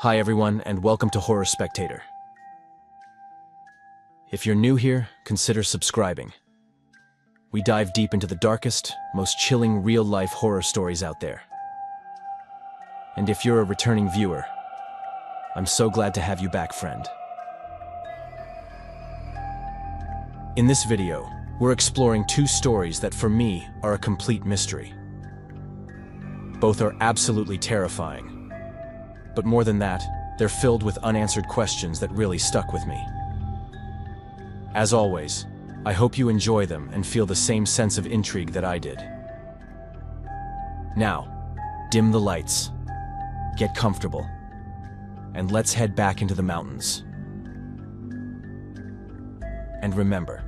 Hi everyone, and welcome to Horror Spectator. If you're new here, consider subscribing. We dive deep into the darkest, most chilling real-life horror stories out there. And if you're a returning viewer, I'm so glad to have you back, friend. In this video, we're exploring two stories that for me are a complete mystery. Both are absolutely terrifying. But more than that, they're filled with unanswered questions that really stuck with me. As always, I hope you enjoy them and feel the same sense of intrigue that I did. Now, dim the lights, get comfortable, and let's head back into the mountains. And remember,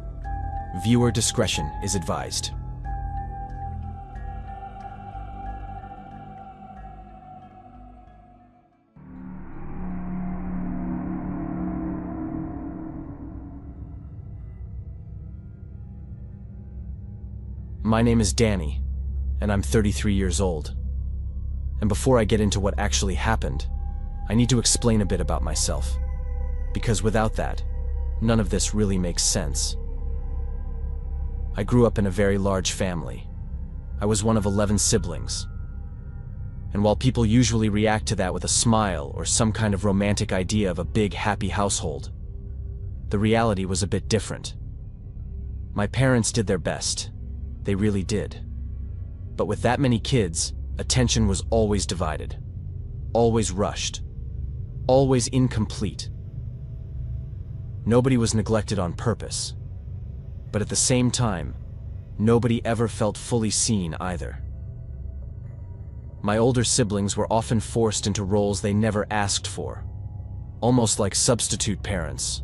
viewer discretion is advised. My name is Danny, and I'm 33 years old. And before I get into what actually happened, I need to explain a bit about myself. Because without that, none of this really makes sense. I grew up in a very large family. I was one of 11 siblings. And while people usually react to that with a smile or some kind of romantic idea of a big, happy household, the reality was a bit different. My parents did their best. They really did. But with that many kids, attention was always divided, always rushed, always incomplete. Nobody was neglected on purpose, but at the same time, nobody ever felt fully seen either. My older siblings were often forced into roles they never asked for, almost like substitute parents.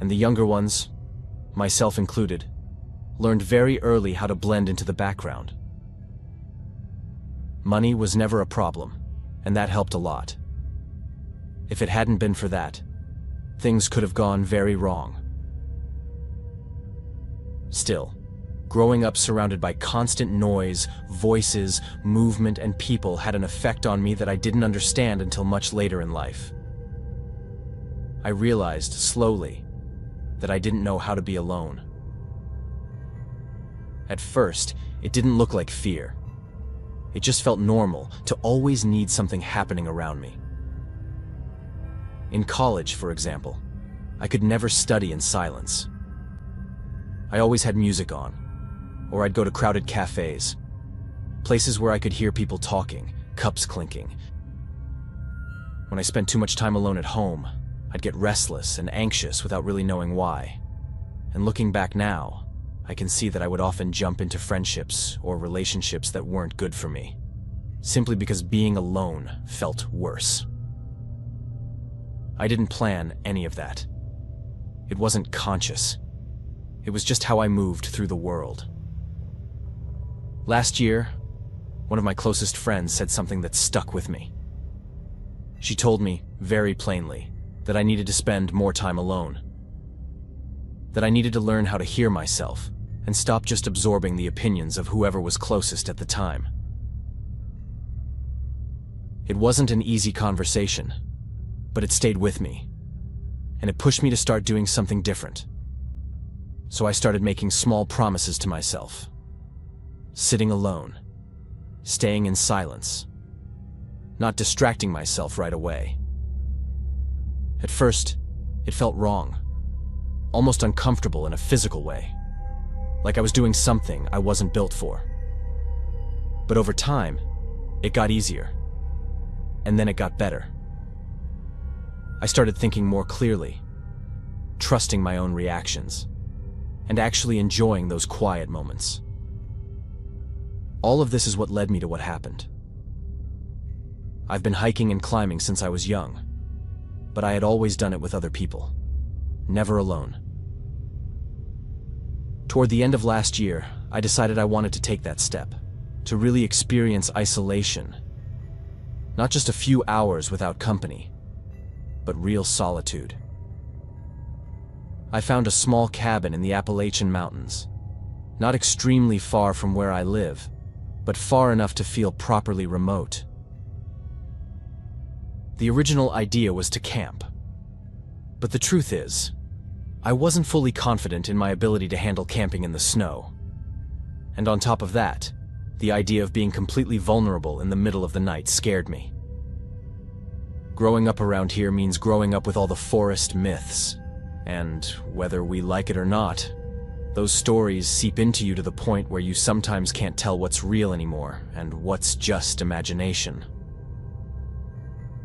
And the younger ones, myself included, learned very early how to blend into the background. Money was never a problem, and that helped a lot. If it hadn't been for that, things could have gone very wrong. Still, growing up surrounded by constant noise, voices, movement, and people had an effect on me that I didn't understand until much later in life. I realized slowly that I didn't know how to be alone. At first, it didn't look like fear. It just felt normal to always need something happening around me. In college, for example, I could never study in silence. I always had music on, or I'd go to crowded cafes, places where I could hear people talking, cups clinking. When I spent too much time alone at home, I'd get restless and anxious without really knowing why. And looking back now, I can see that I would often jump into friendships or relationships that weren't good for me, simply because being alone felt worse. I didn't plan any of that. It wasn't conscious. It was just how I moved through the world. Last year, one of my closest friends said something that stuck with me. She told me, very plainly, that I needed to spend more time alone. That I needed to learn how to hear myself and stop just absorbing the opinions of whoever was closest at the time. It wasn't an easy conversation, but it stayed with me, and it pushed me to start doing something different. So I started making small promises to myself. Sitting alone, staying in silence, not distracting myself right away. At first, it felt wrong. Almost uncomfortable in a physical way, like I was doing something I wasn't built for. But over time, it got easier, and then it got better. I started thinking more clearly, trusting my own reactions, and actually enjoying those quiet moments. All of this is what led me to what happened. I've been hiking and climbing since I was young, but I had always done it with other people, never alone. Toward the end of last year, I decided I wanted to take that step, to really experience isolation. Not just a few hours without company, but real solitude. I found a small cabin in the Appalachian mountains, not extremely far from where I live, but far enough to feel properly remote. The original idea was to camp. But the truth is, I wasn't fully confident in my ability to handle camping in the snow. And on top of that, the idea of being completely vulnerable in the middle of the night scared me. Growing up around here means growing up with all the forest myths. And whether we like it or not, those stories seep into you to the point where you sometimes can't tell what's real anymore and what's just imagination.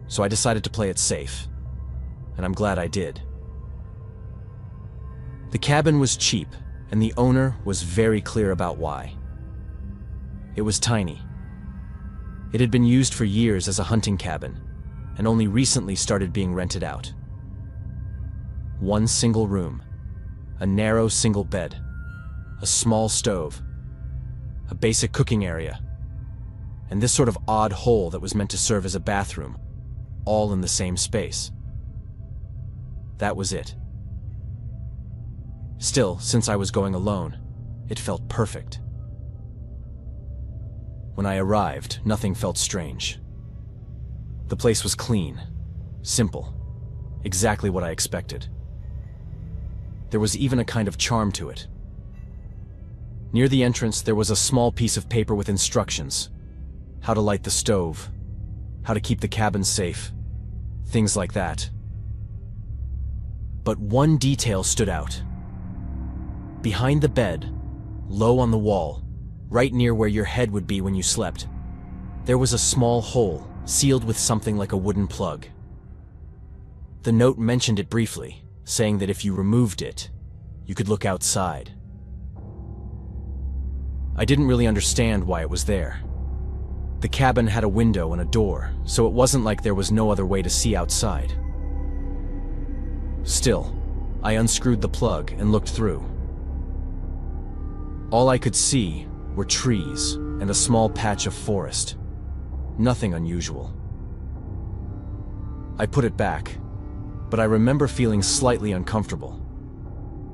So I decided to play it safe, and I'm glad I did. The cabin was cheap, and the owner was very clear about why. It was tiny. It had been used for years as a hunting cabin, and only recently started being rented out. One single room, a narrow single bed, a small stove, a basic cooking area, and this sort of odd hole that was meant to serve as a bathroom, all in the same space. That was it. Still, since I was going alone, it felt perfect. When I arrived, nothing felt strange. The place was clean, simple, exactly what I expected. There was even a kind of charm to it. Near the entrance, there was a small piece of paper with instructions: how to light the stove, how to keep the cabin safe, things like that. But one detail stood out. Behind the bed, low on the wall, right near where your head would be when you slept, there was a small hole sealed with something like a wooden plug. The note mentioned it briefly, saying that if you removed it, you could look outside. I didn't really understand why it was there. The cabin had a window and a door, so it wasn't like there was no other way to see outside. Still, I unscrewed the plug and looked through. All I could see were trees and a small patch of forest. Nothing unusual. I put it back, but I remember feeling slightly uncomfortable,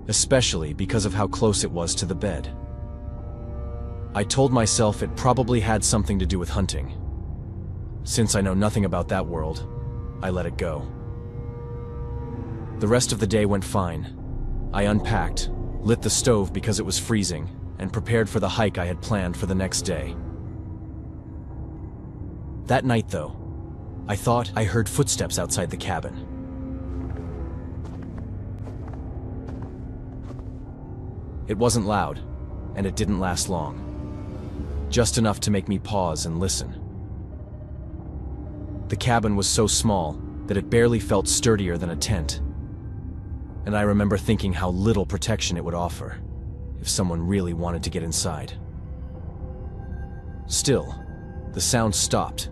especially because of how close it was to the bed. I told myself it probably had something to do with hunting. Since I know nothing about that world, I let it go. The rest of the day went fine. I unpacked, lit the stove because it was freezing, and prepared for the hike I had planned for the next day. That night, though, I thought I heard footsteps outside the cabin. It wasn't loud, and it didn't last long. Just enough to make me pause and listen. The cabin was so small that it barely felt sturdier than a tent, and I remember thinking how little protection it would offer if someone really wanted to get inside. Still, the sound stopped,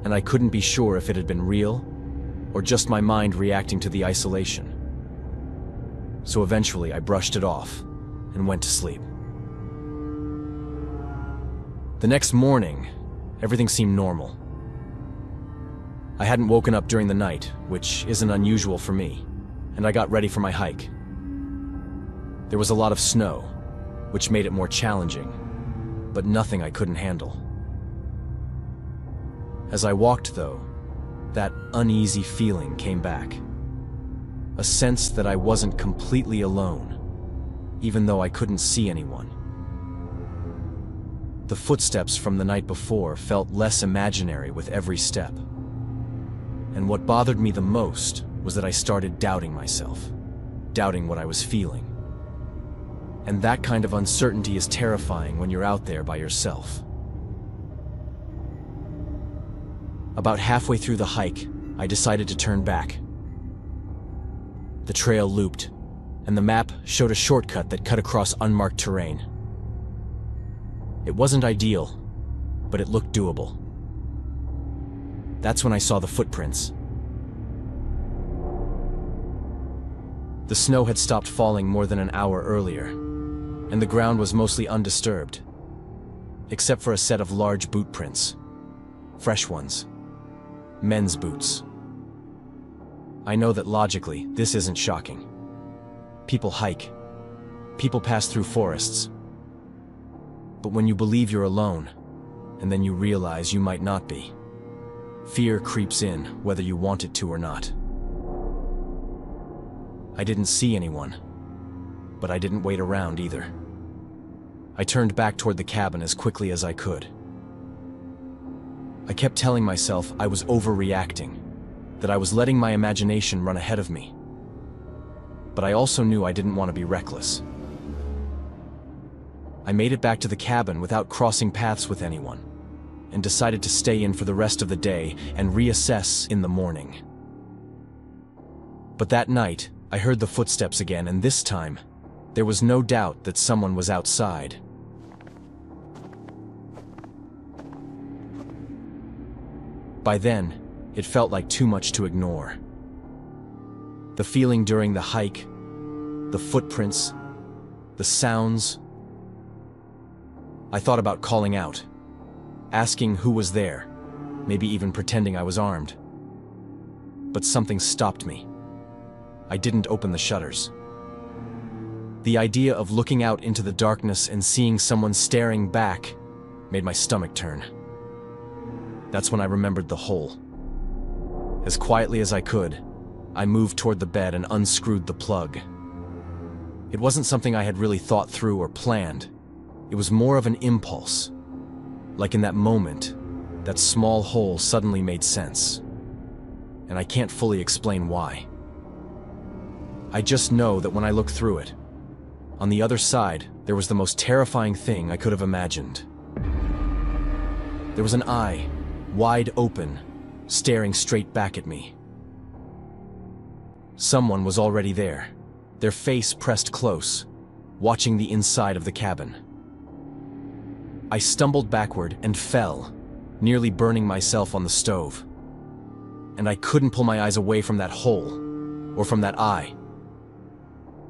and I couldn't be sure if it had been real or just my mind reacting to the isolation. So eventually I brushed it off and went to sleep. The next morning, everything seemed normal. I hadn't woken up during the night, which isn't unusual for me, and I got ready for my hike. There was a lot of snow, which made it more challenging, but nothing I couldn't handle. As I walked, though, that uneasy feeling came back. A sense that I wasn't completely alone, even though I couldn't see anyone. The footsteps from the night before felt less imaginary with every step. And what bothered me the most was that I started doubting myself, doubting what I was feeling. And that kind of uncertainty is terrifying when you're out there by yourself. About halfway through the hike, I decided to turn back. The trail looped, and the map showed a shortcut that cut across unmarked terrain. It wasn't ideal, but it looked doable. That's when I saw the footprints. The snow had stopped falling more than an hour earlier, and the ground was mostly undisturbed, except for a set of large boot prints. Fresh ones. Men's boots. I know that logically, this isn't shocking. People hike. People pass through forests. But when you believe you're alone, and then you realize you might not be, Fear creeps in, whether you want it to or not. I didn't see anyone, but I didn't wait around either. I turned back toward the cabin as quickly as I could. I kept telling myself I was overreacting, that I was letting my imagination run ahead of me. But I also knew I didn't want to be reckless. I made it back to the cabin without crossing paths with anyone, and decided to stay in for the rest of the day and reassess in the morning. But that night, I heard the footsteps again, and this time, there was no doubt that someone was outside. By then, it felt like too much to ignore. The feeling during the hike, the footprints, the sounds. I thought about calling out, asking who was there, maybe even pretending I was armed. But something stopped me. I didn't open the shutters. The idea of looking out into the darkness and seeing someone staring back made my stomach turn. That's when I remembered the hole. As quietly as I could, I moved toward the bed and unscrewed the plug. It wasn't something I had really thought through or planned. It was more of an impulse. Like in that moment, that small hole suddenly made sense. And I can't fully explain why. I just know that when I looked through it, on the other side, there was the most terrifying thing I could have imagined. There was an eye, wide open, staring straight back at me. Someone was already there, their face pressed close, watching the inside of the cabin. I stumbled backward and fell, nearly burning myself on the stove. And I couldn't pull my eyes away from that hole, or from that eye.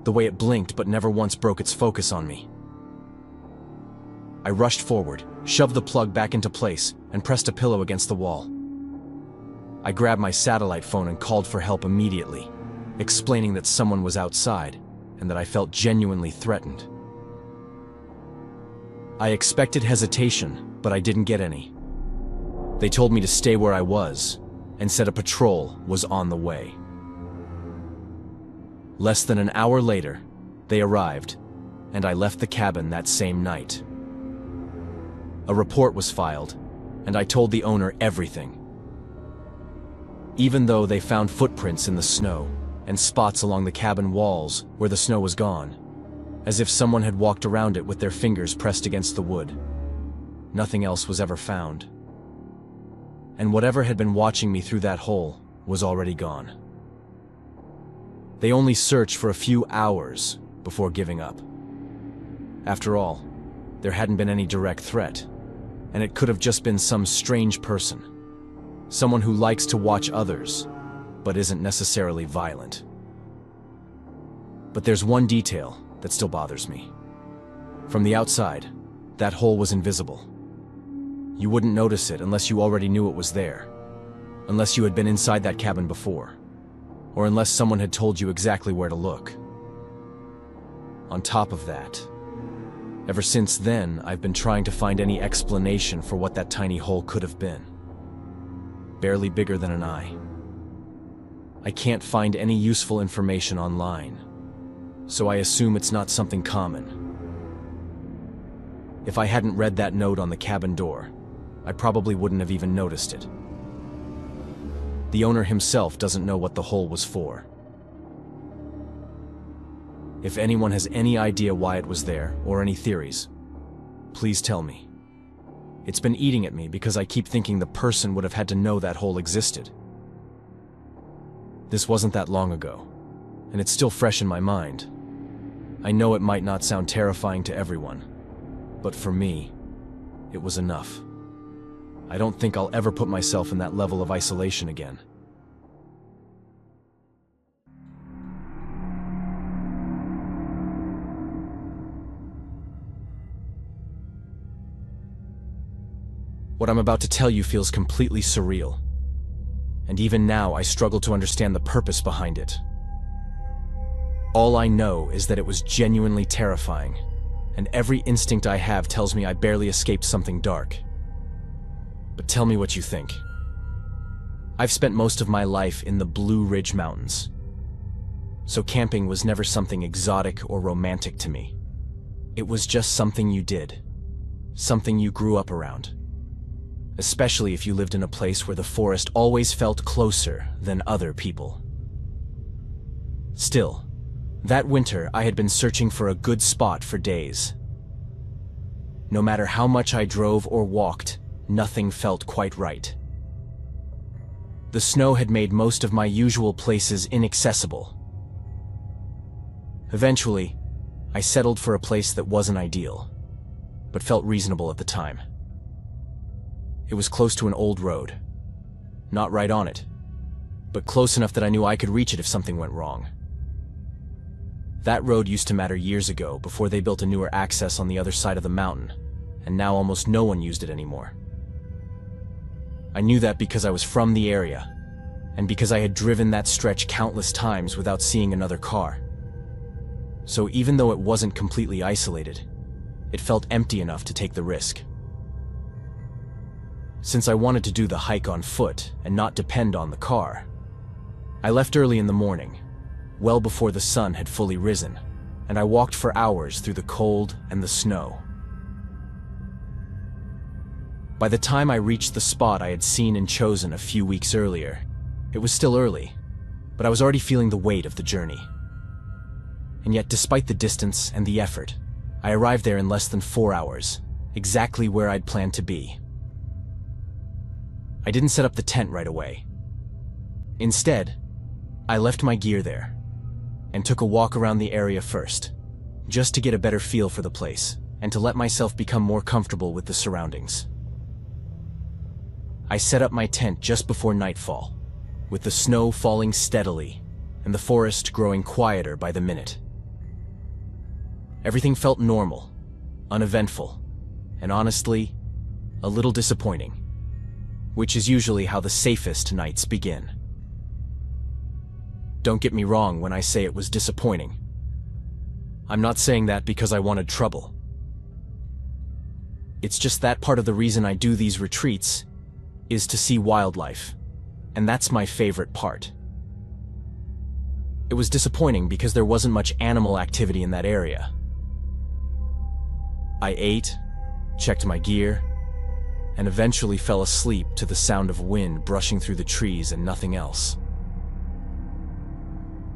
The way it blinked but never once broke its focus on me. I rushed forward, shoved the plug back into place, and pressed a pillow against the wall. I grabbed my satellite phone and called for help immediately, explaining that someone was outside and that I felt genuinely threatened. I expected hesitation, but I didn't get any. They told me to stay where I was and said a patrol was on the way. Less than an hour later, they arrived, and I left the cabin that same night. A report was filed, and I told the owner everything. Even though they found footprints in the snow and spots along the cabin walls where the snow was gone, as if someone had walked around it with their fingers pressed against the wood, nothing else was ever found. And whatever had been watching me through that hole was already gone. They only searched for a few hours before giving up. After all, there hadn't been any direct threat, and it could have just been some strange person. Someone who likes to watch others, but isn't necessarily violent. But there's one detail that still bothers me. From the outside, that hole was invisible. You wouldn't notice it unless you already knew it was there, unless you had been inside that cabin before, or unless someone had told you exactly where to look. On top of that, ever since then, I've been trying to find any explanation for what that tiny hole could have been. Barely bigger than an eye. I can't find any useful information online, so I assume it's not something common. If I hadn't read that note on the cabin door, I probably wouldn't have even noticed it. The owner himself doesn't know what the hole was for. If anyone has any idea why it was there, or any theories, please tell me. It's been eating at me because I keep thinking the person would have had to know that hole existed. This wasn't that long ago, and it's still fresh in my mind. I know it might not sound terrifying to everyone, but for me, it was enough. I don't think I'll ever put myself in that level of isolation again. What I'm about to tell you feels completely surreal, and even now I struggle to understand the purpose behind it. All I know is that it was genuinely terrifying, and every instinct I have tells me I barely escaped something dark. But tell me what you think. I've spent most of my life in the Blue Ridge Mountains, so camping was never something exotic or romantic to me. It was just something you did, something you grew up around, especially if you lived in a place where the forest always felt closer than other people. Still, that winter I had been searching for a good spot for days. No matter how much I drove or walked, nothing felt quite right. The snow had made most of my usual places inaccessible. Eventually, I settled for a place that wasn't ideal, but felt reasonable at the time. It was close to an old road. Not right on it, but close enough that I knew I could reach it if something went wrong. That road used to matter years ago, before they built a newer access on the other side of the mountain, and now almost no one used it anymore. I knew that because I was from the area, and because I had driven that stretch countless times without seeing another car. So even though it wasn't completely isolated, it felt empty enough to take the risk. Since I wanted to do the hike on foot and not depend on the car, I left early in the morning, well before the sun had fully risen, and I walked for hours through the cold and the snow. By the time I reached the spot I had seen and chosen a few weeks earlier, it was still early, but I was already feeling the weight of the journey. And yet, despite the distance and the effort, I arrived there in less than 4 hours, exactly where I'd planned to be. I didn't set up the tent right away. Instead, I left my gear there and took a walk around the area first, just to get a better feel for the place and to let myself become more comfortable with the surroundings. I set up my tent just before nightfall, with the snow falling steadily and the forest growing quieter by the minute. Everything felt normal, uneventful, and honestly, a little disappointing, which is usually how the safest nights begin. Don't get me wrong when I say it was disappointing. I'm not saying that because I wanted trouble. It's just that part of the reason I do these retreats is to see wildlife, and that's my favorite part. It was disappointing because there wasn't much animal activity in that area. I ate, checked my gear, and eventually fell asleep to the sound of wind brushing through the trees and nothing else.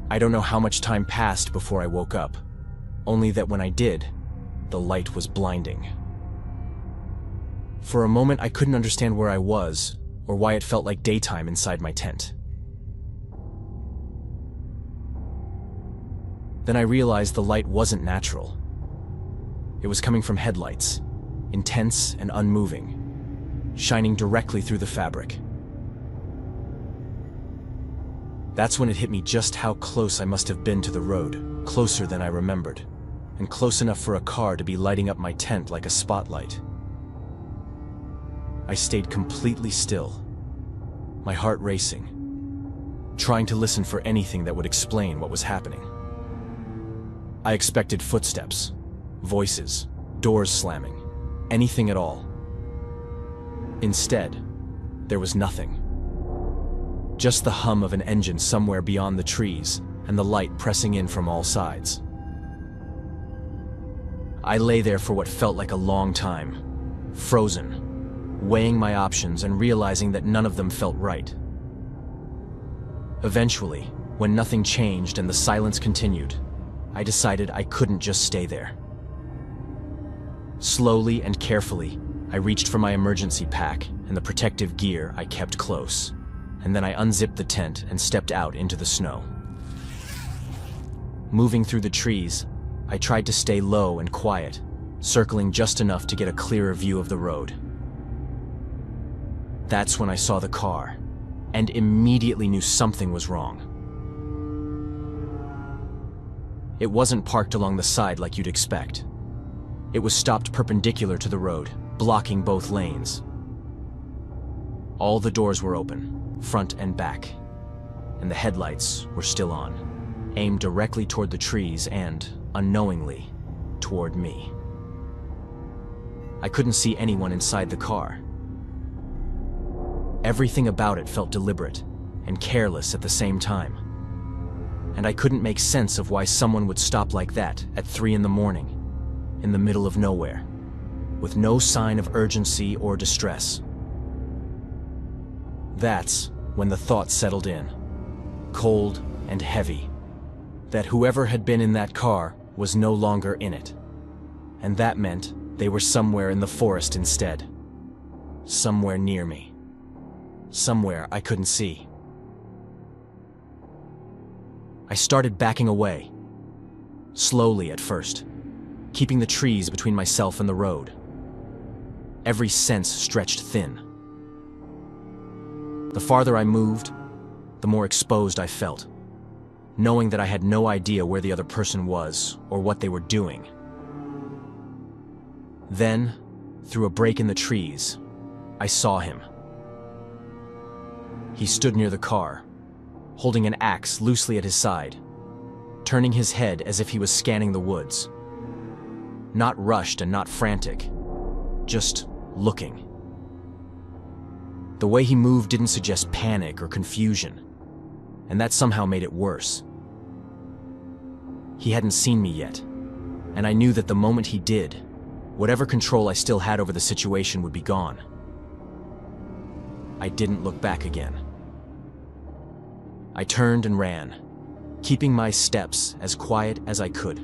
I don't know how much time passed before I woke up, only that when I did, the light was blinding. For a moment, I couldn't understand where I was or why it felt like daytime inside my tent. Then I realized the light wasn't natural. It was coming from headlights, intense and unmoving, shining directly through the fabric. That's when it hit me just how close I must have been to the road, closer than I remembered, and close enough for a car to be lighting up my tent like a spotlight. I stayed completely still, my heart racing, trying to listen for anything that would explain what was happening. I expected footsteps, voices, doors slamming, anything at all. Instead, there was nothing. Just the hum of an engine somewhere beyond the trees and the light pressing in from all sides. I lay there for what felt like a long time, frozen, weighing my options and realizing that none of them felt right. Eventually, when nothing changed and the silence continued, I decided I couldn't just stay there. Slowly and carefully, I reached for my emergency pack and the protective gear I kept close, and then I unzipped the tent and stepped out into the snow. Moving through the trees, I tried to stay low and quiet, circling just enough to get a clearer view of the road. That's when I saw the car, and immediately knew something was wrong. It wasn't parked along the side like you'd expect. It was stopped perpendicular to the road, blocking both lanes. All the doors were open, front and back, and the headlights were still on, aimed directly toward the trees and, unknowingly, toward me. I couldn't see anyone inside the car. Everything about it felt deliberate and careless at the same time. And I couldn't make sense of why someone would stop like that at 3 in the morning, in the middle of nowhere, with no sign of urgency or distress. That's when the thought settled in, cold and heavy, that whoever had been in that car was no longer in it. And that meant they were somewhere in the forest instead. Somewhere near me. Somewhere I couldn't see. I started backing away, slowly at first, keeping the trees between myself and the road. Every sense stretched thin. The farther I moved, the more exposed I felt, knowing that I had no idea where the other person was or what they were doing. Then, through a break in the trees, I saw him. He stood near the car, holding an axe loosely at his side, turning his head as if he was scanning the woods. Not rushed and not frantic, just looking. The way he moved didn't suggest panic or confusion, and that somehow made it worse. He hadn't seen me yet, and I knew that the moment he did, whatever control I still had over the situation would be gone. I didn't look back again. I turned and ran, keeping my steps as quiet as I could,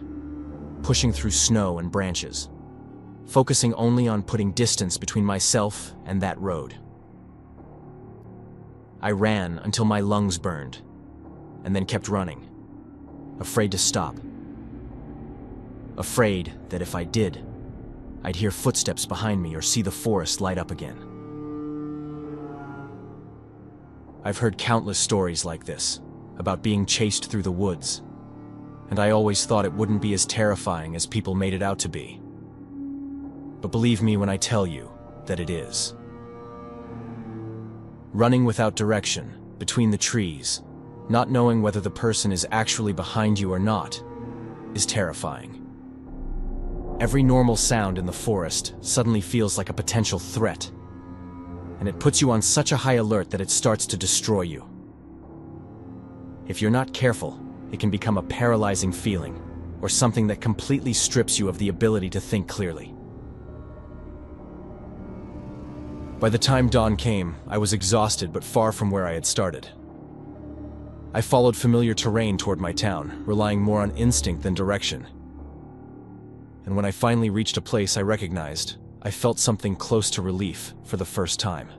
pushing through snow and branches, focusing only on putting distance between myself and that road. I ran until my lungs burned, and then kept running, afraid to stop. Afraid that if I did, I'd hear footsteps behind me or see the forest light up again. I've heard countless stories like this, about being chased through the woods, and I always thought it wouldn't be as terrifying as people made it out to be. But believe me when I tell you that it is. Running without direction, between the trees, not knowing whether the person is actually behind you or not, is terrifying. Every normal sound in the forest suddenly feels like a potential threat, and it puts you on such a high alert that it starts to destroy you. If you're not careful, it can become a paralyzing feeling, or something that completely strips you of the ability to think clearly. By the time dawn came, I was exhausted but far from where I had started. I followed familiar terrain toward my town, relying more on instinct than direction. And when I finally reached a place I recognized, I felt something close to relief for the first time.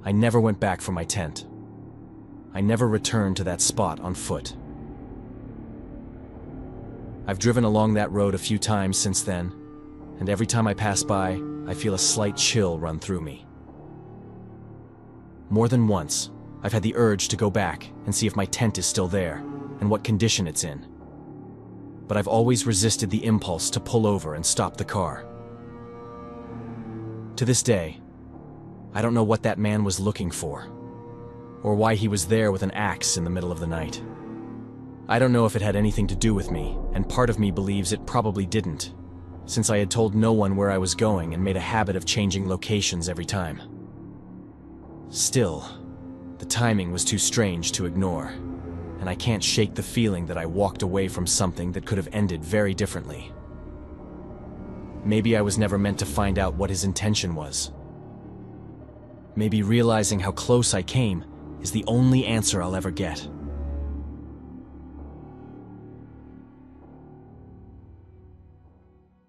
I never went back for my tent. I never returned to that spot on foot. I've driven along that road a few times since then, and every time I pass by, I feel a slight chill run through me. More than once, I've had the urge to go back and see if my tent is still there and what condition it's in. But I've always resisted the impulse to pull over and stop the car. To this day, I don't know what that man was looking for, or why he was there with an axe in the middle of the night. I don't know if it had anything to do with me, and part of me believes it probably didn't, since I had told no one where I was going and made a habit of changing locations every time. Still, the timing was too strange to ignore, and I can't shake the feeling that I walked away from something that could have ended very differently. Maybe I was never meant to find out what his intention was. Maybe realizing how close I came is the only answer I'll ever get.